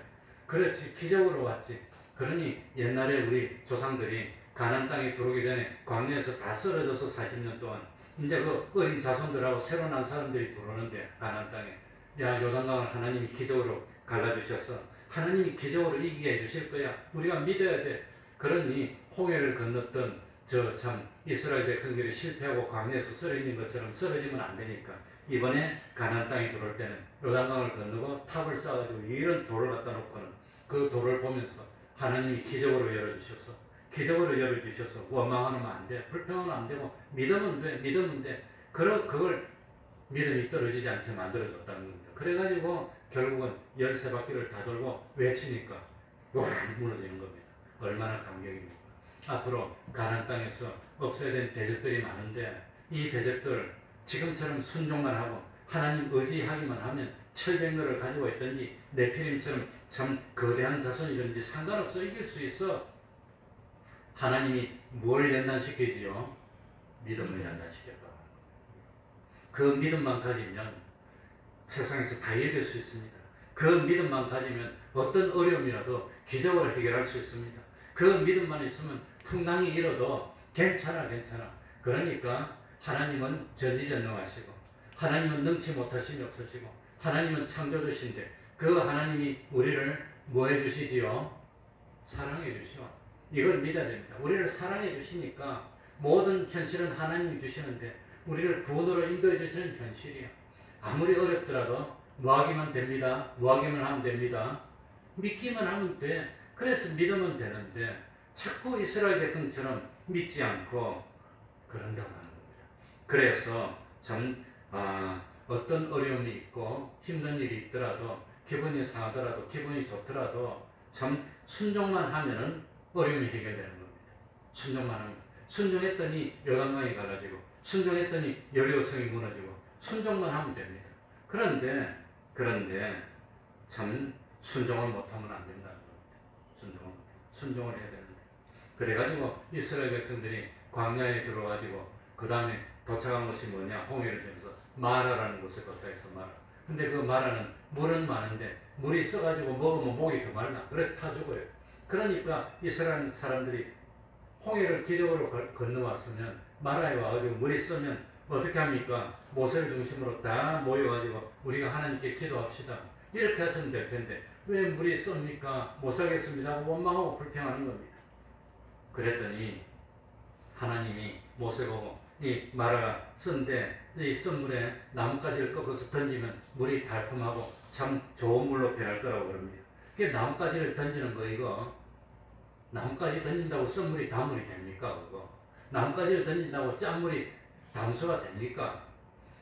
Speaker 1: 그렇지. 기적으로 왔지. 그러니 옛날에 우리 조상들이 가나안 땅에 들어오기 전에 광야에서 다 쓰러져서 40년 동안 이제 그 어린 자손들하고 새로 난 사람들이 들어오는데 가나안 땅에 요단강을 하나님이 기적으로 갈라주셔서 하나님이 기적으로 이기게 해주실 거야. 우리가 믿어야 돼. 그러니 홍해를 건넜던 참 이스라엘 백성들이 실패하고 광야에서 쓰러진 것처럼 쓰러지면 안 되니까 이번에 가나안 땅에 들어올 때는 요단강을 건너고 탑을 쌓아가지고 이런 돌을 갖다 놓고는 그 돌을 보면서 하나님이 기적으로 열어주셔서 원망하면 안 돼. 불평하면 안 되고 믿으면 돼. 그걸 믿음이 떨어지지 않게 만들어줬다는 겁니다. 그래가지고 결국은 13바퀴를 다 돌고 외치니까 무너지는 겁니다. 얼마나 감격입니까? 앞으로 가나안 땅에서 없어야 될 대적들이 많은데 이 대적들 지금처럼 순종만 하고 하나님 의지하기만 하면 철병거를 가지고 있든지 네피림처럼 참 거대한 자손이든지 상관없어. 이길 수 있어. 하나님이 뭘 연단시키지요? 믿음을 연단시켰다고 하는 겁니다. 그 믿음만 가지면 세상에서 다 이길 수 있습니다. 그 믿음만 가지면 어떤 어려움이라도 기적으로 해결할 수 있습니다. 그 믿음만 있으면 풍랑이 일어도 괜찮아. 그러니까 하나님은 전지전능하시고 하나님은 능치 못하심이 없으시고 하나님은 창조주신데 그 하나님이 우리를 뭐 해주시지요? 사랑해 주시오. 이걸 믿어야 됩니다. 우리를 사랑해 주시니까 모든 현실은 하나님이 주시는데 우리를 구원으로 인도해 주시는 현실이에요. 아무리 어렵더라도 뭐하기만 됩니다. 뭐하기만 하면 됩니다. 믿기만 하면 돼. 그래서 믿으면 되는데 자꾸 이스라엘 백성처럼 믿지 않고 그런다고 하는 겁니다. 그래서 참 어떤 어려움이 있고 힘든 일이 있더라도 기분이 상하더라도 기분이 좋더라도 참 순종만 하면은 어려움이 해결되는 겁니다. 순종만 하면 순종했더니 요단강이 갈라지고 순종했더니 여리고성이 무너지고 순종만 하면 됩니다. 그런데 참 순종을 못하면 안 된다는 겁니다. 순종을 해야 되는데 그래가지고 이스라엘 백성들이 광야에 들어가지고 그 다음에 도착한 것이 뭐냐? 홍해를 지나서 마라라는 곳에 도착해서 마라. 근데 그 마라는 물은 많은데 물이 써가지고 먹으면 목이 더 말라. 그래서 타 죽어요. 그러니까 이스라엘 사람들이 홍해를 기적으로 건너왔으면 마라에 와가지고 물이 쓰면 어떻게 합니까? 모세를 중심으로 다 모여가지고 우리가 하나님께 기도합시다. 이렇게 하시면 될 텐데 왜 물이 씁니까? 못 살겠습니다 하고 원망하고 불평하는 겁니다. 그랬더니 하나님이 모세 보고 이 마라가 쓴데 이 쓴 물에 나뭇가지를 꺾어서 던지면 물이 달콤하고 참 좋은 물로 변할 거라고 그럽니다. 그 나뭇가지를 던지는 거 이거 나뭇가지 던진다고 쓴 물이 단물이 됩니까? 그거 나뭇가지를 던진다고 짠 물이 담수가 됩니까?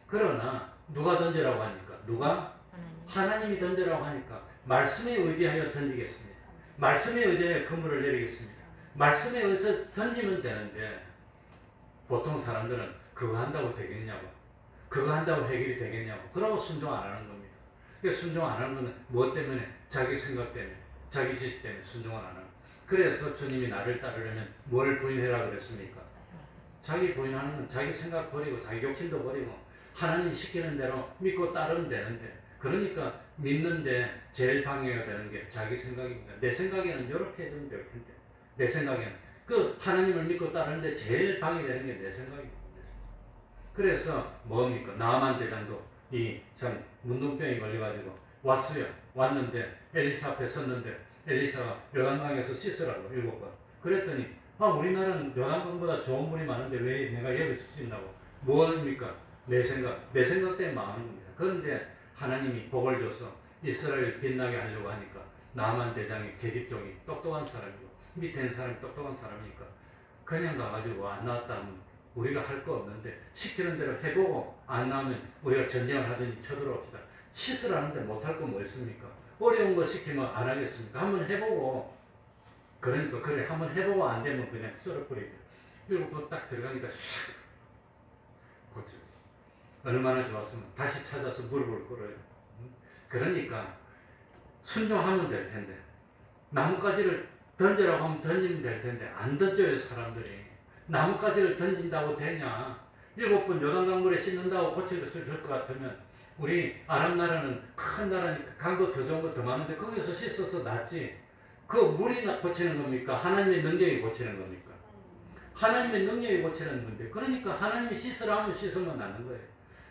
Speaker 1: 그러나 누가 던지라고 하니까 누가? 하나님이 던지라고 하니까 말씀에 의지하여 던지겠습니다. 말씀에 의지하여 그물을 내리겠습니다. 말씀에 의해서 던지면 되는데 보통 사람들은 그거 한다고 되겠냐고 그거 한다고 해결이 되겠냐고 그러고 순종 안 하는 겁니다. 순종 안 하는 건 무엇 때문에? 자기 생각 때문에 자기 지식 때문에 순종을 안 하는. 그래서 주님이 나를 따르려면 뭘 부인해라 그랬습니까? 자기 부인하는 건 자기 생각 버리고 자기 욕심도 버리고 하나님 시키는 대로 믿고 따르면 되는데 그러니까 믿는데 제일 방해가 되는 게 자기 생각입니다. 내 생각에는 이렇게 해도 될 텐데 내 생각에는 그 하나님을 믿고 따르는데 제일 방해되는 게 내 생각입니다. 그래서 뭡니까? 나아만 대장도 이 참 문둥병이 걸려가지고 왔어요. 왔는데 엘리사 앞에 섰는데 엘리사가 요단강에서 씻으라고 7번. 그랬더니 우리나라는 요단강보다 좋은 물이 많은데 왜 내가 여기서 씻는다고? 뭡니까? 내 생각 때문에 망하는 겁니다. 그런데 하나님이 복을 줘서 이스라엘을 빛나게 하려고 하니까 나아만 대장이 계집종이 똑똑한 사람이고 밑에 있는 사람이 똑똑한 사람이니까 그냥 가가지고 안 나왔다 하면 우리가 할 거 없는데 시키는 대로 해보고 안 나오면 우리가 전쟁을 하든지 쳐들어옵시다. 씻으라는데 못할 거 뭐 있습니까? 어려운 거 시키면 안 하겠습니까? 한번 해보고 그러니까 그래 한번 해보고 안 되면 그냥 썰어버리죠. 7번 딱 들어가니까 샥 고쳐졌어. 얼마나 좋았으면 다시 찾아서 무릎을 꿇어요. 그러니까 순종하면 될 텐데 나뭇가지를 던지라고 하면 던지면 될 텐데 안 던져요. 사람들이 나뭇가지를 던진다고 되냐? 7번 요단강물에 씻는다고 고쳐졌을 것 같으면 우리 아랍 나라는 큰 나라니까 강도 더 좋은 거 더 많은데 거기서 씻어서 낫지. 그 물이 고치는 겁니까? 하나님의 능력이 고치는 겁니까? 하나님의 능력이 고치는 건데 그러니까 하나님이 씻으라 하면 씻으면 낫는 거예요.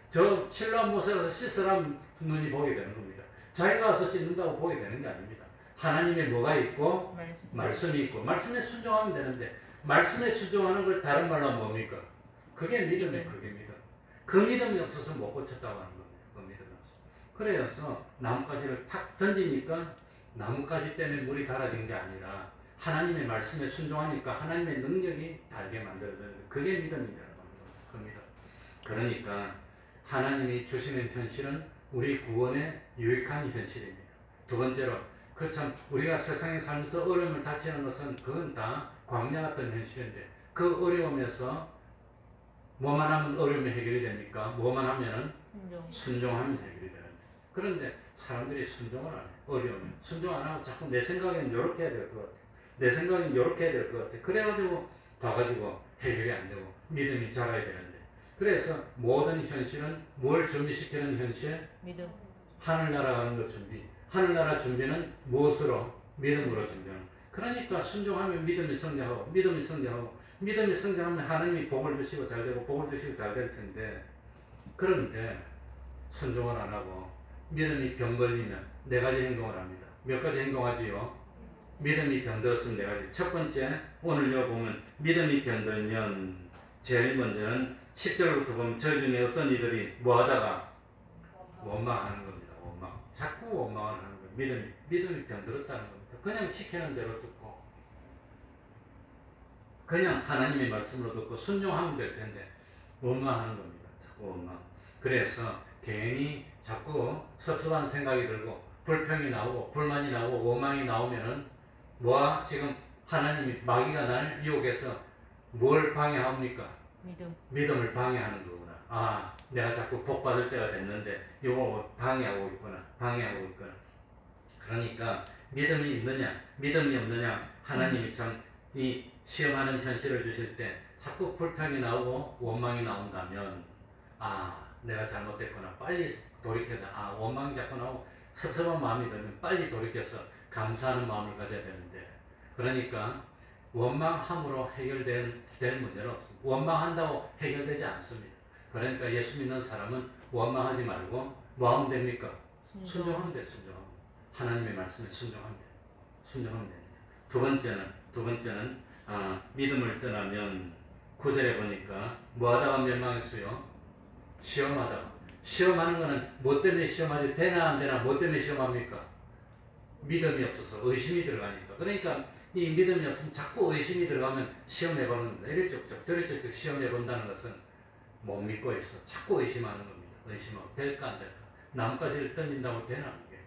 Speaker 1: 저 신랑 못에 가서 씻으라면 눈이 보게 되는 겁니다. 자기가 가서 씻는다고 보게 되는 게 아닙니다. 하나님의 뭐가 있고 말씀이 있고 말씀에 순종하면 되는데 말씀에 순종하는 걸 다른 말로 하면 뭡니까? 그게 믿음이에요. 그게 믿음. 그 믿음이 없어서 못 고쳤다고 하는 겁니다. 그 믿음이 없어서. 그래서 나뭇가지를 탁 던지니까 나뭇가지 때문에 물이 달아진 게 아니라 하나님의 말씀에 순종하니까 하나님의 능력이 달게 만들어져요. 그게 믿음이라는 겁니다. 그 믿음. 그러니까 하나님이 주시는 현실은 우리 구원의 유익한 현실입니다. 두 번째로 그 참 우리가 세상에 살면서 어려움을 닥치는 것은 그건 다 광야 같은 현실인데 그 어려움에서 뭐만 하면 어려움이 해결이 됩니까? 뭐만 하면은 순종하면 해결이 되는데 그런데 사람들이 순종을 안 해요. 어려우면 순종 안 하고 자꾸 내 생각에는 이렇게 해야 될 것 같아. 내 생각에는 이렇게 해야 될 것 같아. 그래가지고 가가지고 해결이 안 되고 믿음이 자라야 되는데, 그래서 모든 현실은 뭘 준비시키는 현실?
Speaker 2: 믿음.
Speaker 1: 하늘나라 가는 것 준비. 하늘나라 준비는 무엇으로? 믿음으로 준비하는. 그러니까 순종하면 믿음이 성장하고, 믿음이 성장하고, 믿음이 성장하면 하나님이 복을 주시고 잘 되고, 복을 주시고 잘 될 텐데, 그런데 순종을 안 하고 믿음이 병 걸리면 네 가지 행동을 합니다. 몇 가지 행동하지요? 믿음이 병들었으면 네 가지. 첫 번째, 오늘요 보면 믿음이 병들면 제일 먼저는 10절부터 보면 저희 중에 어떤 이들이 뭐 하다가 원망하는 겁니다. 원망. 자꾸 원망을 하는 거예요. 믿음이 병들었다는 겁니다. 그냥 시키는 대로 듣고, 그냥 하나님의 말씀으로 듣고 순종하면 될 텐데, 원망하는 겁니다. 자꾸 원망. 그래서 괜히 자꾸 섭섭한 생각이 들고, 불평이 나오고, 불만이 나오고, 원망이 나오면은, 뭐야? 지금 하나님이, 마귀가 날 유혹해서 뭘 방해합니까? 믿음을 방해하는 거구나. 아, 내가 자꾸 복 받을 때가 됐는데 이거 방해하고 있구나. 방해하고 있구나. 그러니까 믿음이 있느냐, 믿음이 없느냐, 하나님이 참 이 시험하는 현실을 주실 때 자꾸 불평이 나오고 원망이 나온다면, 아, 내가 잘못됐구나. 빨리 돌이켜야 돼. 아, 원망이 자꾸 나오고 섭섭한 마음이 들면 빨리 돌이켜서 감사하는 마음을 가져야 되는데, 그러니까 원망함으로 해결될 문제는 없습니다. 원망한다고 해결되지 않습니다. 그러니까 예수 믿는 사람은 원망하지 말고 뭐 하면 됩니까? 순종하면 돼. 순종하면. 하나님의 말씀에 순종하면 돼. 순종하면 됩니다. 두 번째는 믿음을 떠나면 9절에 보니까 뭐 하다가 멸망했어요? 시험하다가. 시험하는 거는 뭐 때문에 시험하지? 되나 안 되나? 뭐 때문에 시험합니까? 믿음이 없어서, 의심이 들어가니까. 그러니까 이 믿음이 없으면 자꾸 의심이 들어가면 시험해보는 겁니다. 이리 쪽쪽 저리 쪽쪽 시험해본다는 것은 못 믿고 있어. 자꾸 의심하는 겁니다. 의심하고 될까 안 될까? 나뭇가지를 던진다고 되나 이게?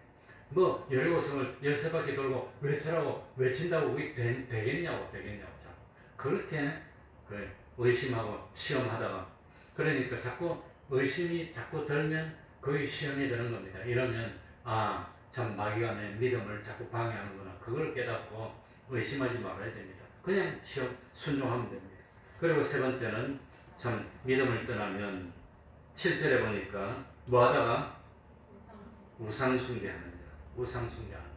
Speaker 1: 뭐 17승을 13바퀴 돌고 외치라고 외친다고 그게 되겠냐고. 자, 그렇게 의심하고 시험하다가, 그러니까 자꾸 의심이 자꾸 들면 거의 시험이 되는 겁니다. 이러면 참 마귀가 내 믿음을 자꾸 방해하는구나. 그걸 깨닫고 의심하지 말아야 됩니다. 그냥 순종하면 됩니다. 그리고 세 번째는 참 믿음을 떠나면 7절에 보니까 뭐 하다가 우상 숭배합니다. 우상 숭배합니다.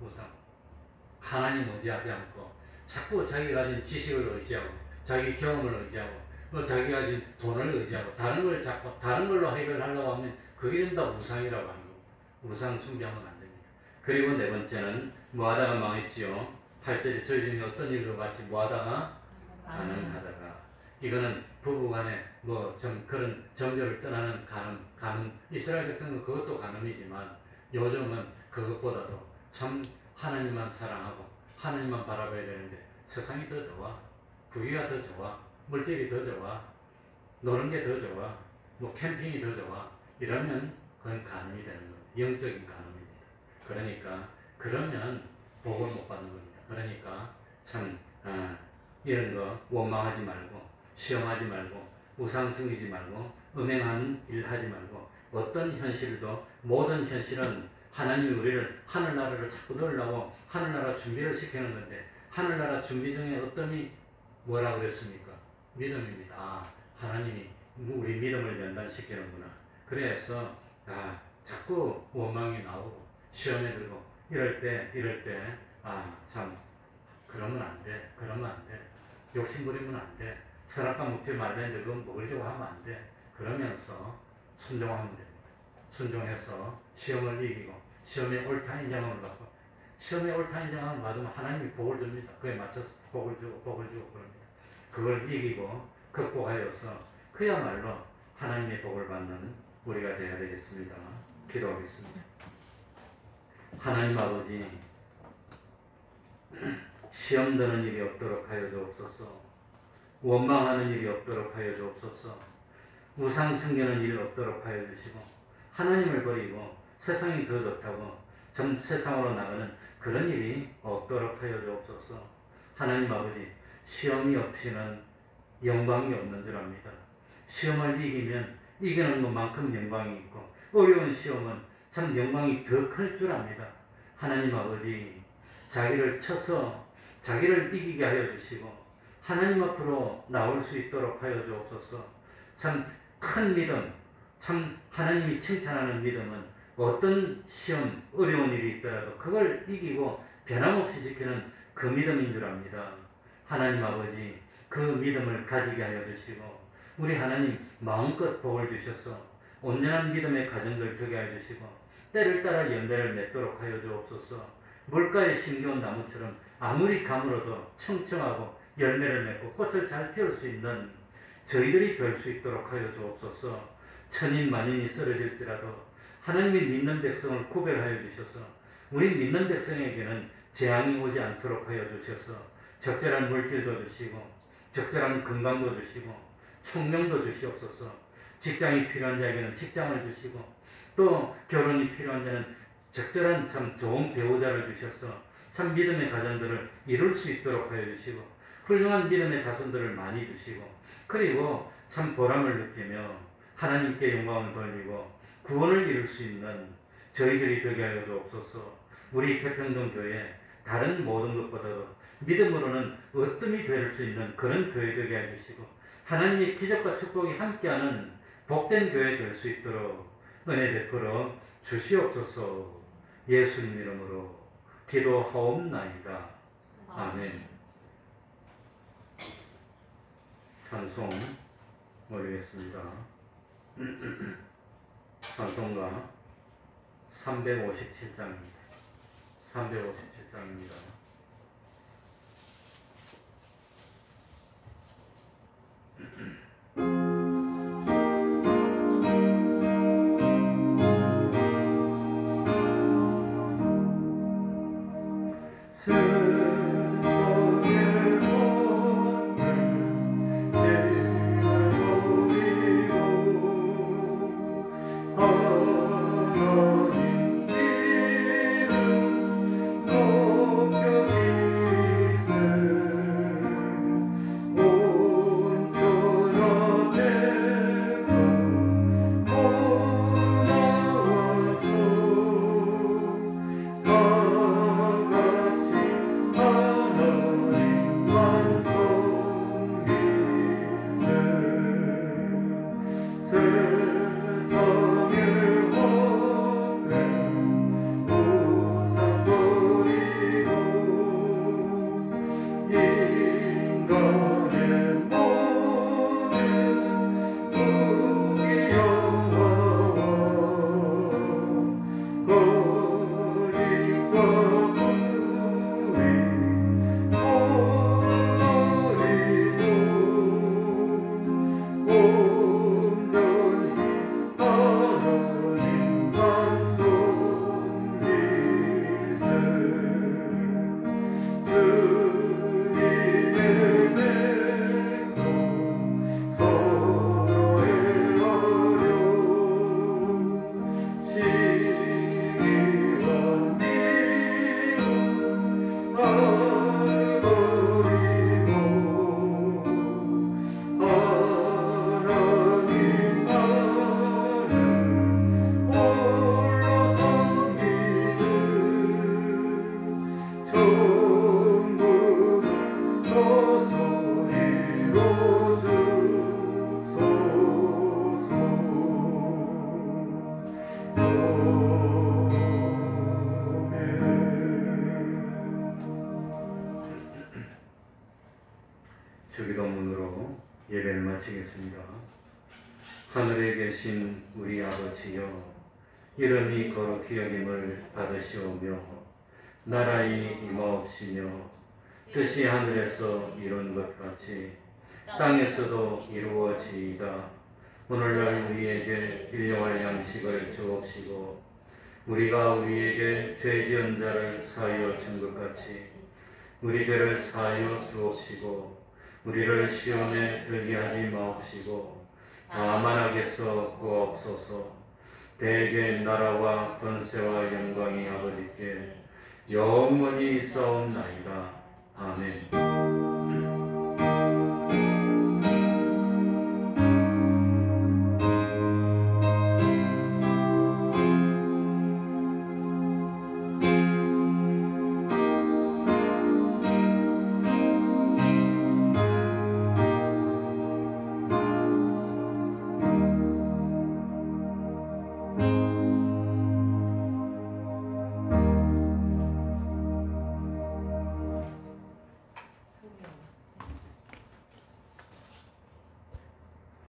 Speaker 1: 우상. 하나님 의지하지 않고 자꾸 자기 가진 지식을 의지하고 자기 경험을 의지하고 자기 가진 돈을 의지하고 다른 걸 자꾸 다른 걸로 해결하려고 하면 그게 전부 다 우상이라고 하는 겁니다. 우상 숭배하면 안 됩니다. 그리고 네 번째는 뭐 하다가 망했지요. 8절에 저희 중에 어떤 일로 같이 뭐 하다가 가늠하다가. 이거는 부부간에 뭐 좀 그런 정교를 떠나는 가늠. 이스라엘 백성은 그것도 가늠이지만 요즘은 그것보다도 참 하나님만 사랑하고 하나님만 바라봐야 되는데 세상이 더 좋아. 부귀가 더 좋아. 물질이 더 좋아. 노는 게 더 좋아. 뭐 캠핑이 더 좋아. 이러면 그건 가늠이 되는 겁니다. 영적인 가늠입니다. 그러니까 그러면 복을 못 받는 겁니다. 그러니까 참 이런 거 원망하지 말고 시험하지 말고 우상 섬기지 말고 음행하는 일 하지 말고, 어떤 현실도 모든 현실은 하나님이 우리를 하늘나라를 자꾸 넣으려고 하늘나라 준비를 시키는 건데, 하늘나라 준비 중에 어떤이 뭐라고 그랬습니까? 믿음입니다. 하나님이 우리 믿음을 연단시키는구나. 그래서 자꾸 원망이 나오고 시험에 들고 이럴 때 참 그러면 안 돼. 욕심 부리면 안 돼. 선악과 먹지 말라는데 그건 먹으려고 하면 안 돼. 그러면서 순종하면 됩니다. 순종해서 시험을 이기고 시험에 옳다 인정함을 받고, 시험에 옳다 인정함을 받으면 하나님이 복을 줍니다. 그에 맞춰서 복을 주고 그럽니다. 그걸 이기고 극복하여서 그야말로 하나님의 복을 받는 우리가 되어야 되겠습니다. 기도하겠습니다. 하나님 아버지, 시험 드는 일이 없도록 하여 주옵소서. 원망하는 일이 없도록 하여 주옵소서. 우상 섬기는 일이 없도록 하여 주시고, 하나님을 버리고 세상이 더 좋다고 전 세상으로 나가는 그런 일이 없도록 하여 주옵소서. 하나님 아버지, 시험이 없이는 영광이 없는 줄 압니다. 시험을 이기면 이기는 것만큼 영광이 있고, 어려운 시험은 참 영광이 더 클 줄 압니다. 하나님 아버지, 자기를 쳐서 자기를 이기게 하여 주시고 하나님 앞으로 나올 수 있도록 하여 주옵소서. 참 큰 믿음, 참 하나님이 칭찬하는 믿음은 어떤 시험, 어려운 일이 있더라도 그걸 이기고 변함없이 지키는 그 믿음인 줄 압니다. 하나님 아버지, 그 믿음을 가지게 하여 주시고 우리 하나님 마음껏 복을 주셔서 온전한 믿음의 가정들 되게 하여 주시고 때를 따라 열매를 맺도록 하여 주옵소서. 물가에 심겨온 나무처럼 아무리 가물어도 청청하고 열매를 맺고 꽃을 잘 피울 수 있는 저희들이 될 수 있도록 하여 주옵소서. 천인 만인이 쓰러질지라도 하나님이 믿는 백성을 구별하여 주셔서 우리 믿는 백성에게는 재앙이 오지 않도록 하여 주셔서 적절한 물질도 주시고 적절한 건강도 주시고 총명도 주시옵소서. 직장이 필요한 자에게는 직장을 주시고 또 결혼이 필요한 자는 적절한 참 좋은 배우자를 주셔서 참 믿음의 가정들을 이룰 수 있도록 하여 주시고 훌륭한 믿음의 자손들을 많이 주시고 그리고 참 보람을 느끼며 하나님께 영광을 돌리고 구원을 이룰 수 있는 저희들이 되게 하여 주옵소서. 우리 태평동교회 다른 모든 것보다도 믿음으로는 으뜸이 될 수 있는 그런 교회 되게 해주시고 하나님의 기적과 축복이 함께하는 복된 교회 될 수 있도록 은혜 베풀어 주시옵소서. 예수님 이름으로 기도하옵나이다. 아멘. 찬송 올리겠습니다. 찬송가 357장입니다. 357장입니다. 주기도문으로 예배를 마치겠습니다. 하늘에 계신 우리 아버지여, 이름이 거룩히 여김을 받으시오며 나라의 임하옵시며 뜻이 하늘에서 이룬 것 같이 땅에서도 이루어지이다. 오늘날 우리에게 일용할 양식을 주옵시고 우리가 우리에게 죄 지은 자를 사하여 준 것 같이 우리 죄를 사하여 주옵시고 우리를 시험에 들게 하지 마옵시고 다만 악에서 구하옵소서. 대개 나라와 권세와 영광이 아버지께 영원히 있사옵나이다. 아멘.